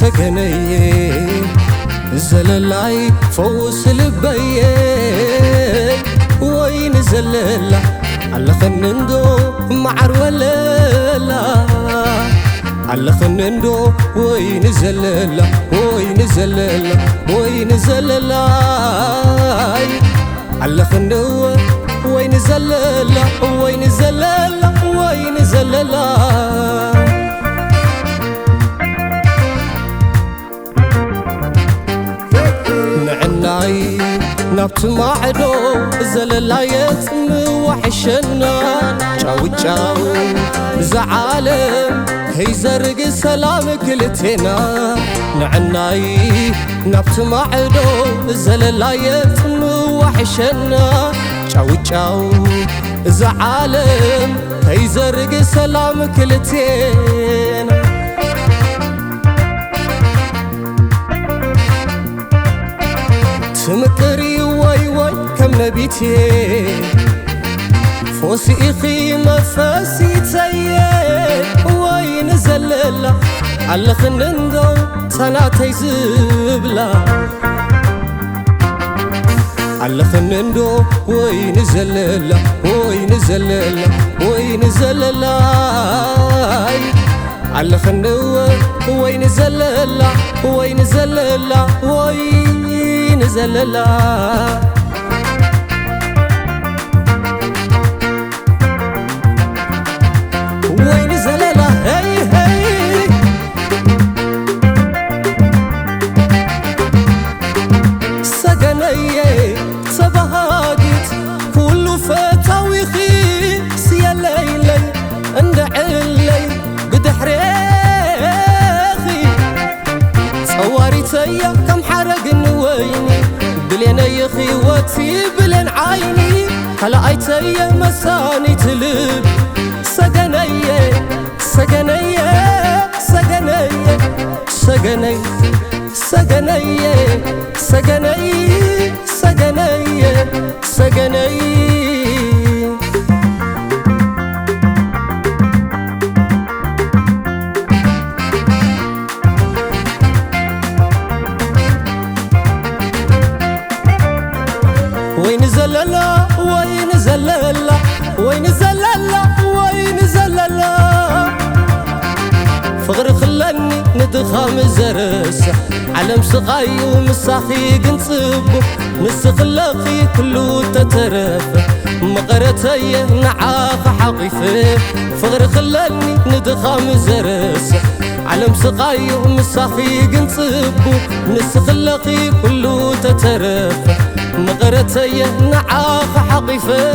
سكني زللاي فوس لبي وين زللا على خنندو معر ولا على خنندو وين زللا وين زللا وين زللا على خنندو وين زللا وين زللا وين زللا نبت معدو زللايت موحشنا چاو چاو زعالم هي زرق سلام كلتنا نعناي نبت معدو زللايت موحشنا چاو چاو زعالم هي زرق سلام كلتنا تمكري واي واي كم نبيتي فوسي إخي مفاسي تايه وين زللا على خنندو تناتي زبلا على خنندو وين زللا وين زللا وين زللا على خنندو وين زللا وين زللا وين زللا وين زللا هي هي سجنية صباحت كل فتاويخي سيا ليلي عند علي قد حريخي صواري تيا كم حرق ويني بلين يا خواتي بلين عيني هلا ايتي مساني تلب سجنية سجنية سجنية سجنية سجنية سجنية سجنية سجنية وين زللا وين زللا وين زللا وين زللا فغر خلاني ندخام زرسة علم سقاي ومساخي قنصبو نسخلقي كله تترفه مقرتي نعاق حقيفه فغر خلاني ندخام زرسة علم سقاي ومساخي قنصبو نسخلقي كله تترفه مغرتي نعاق حقيفي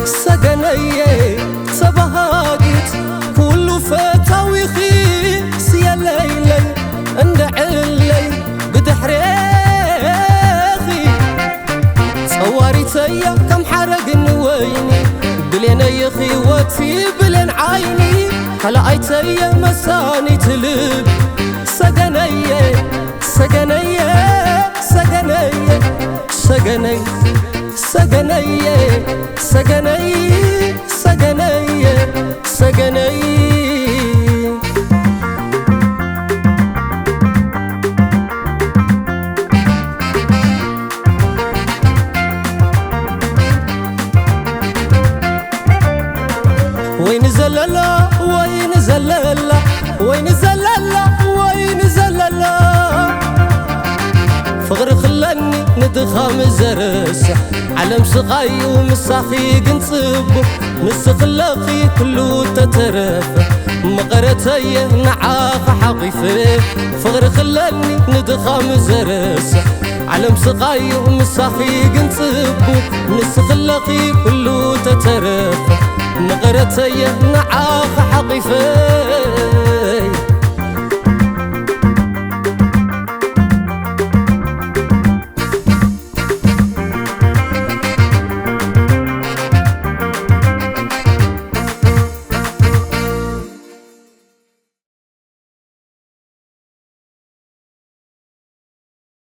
سجنية صباحت كل فتاويخي سيا ليلي عند علي قد حريخي صواري تيا كم حرق ويني بلين يا خواتي بلين عيني هلا ايتي مساني تلب سجنية سجنية سجنية سجنية سجنية سجنية سجنية سجنية وين زللا وين زللا وين زللا وين زللا فغر خلاني ندخام زرسة علم سقاي ومساخي قنصبو نسخلقي كله تترفه مقرتي نعاق حقيفه فغر خلاني ندخام زرسة ዓለም ስቃዩ ምሳኺ ግን ጽቡቕ ንስኽለኺ ኩሉ ተተረፈ መቐረተየ ንዓኸ ሓቒፈ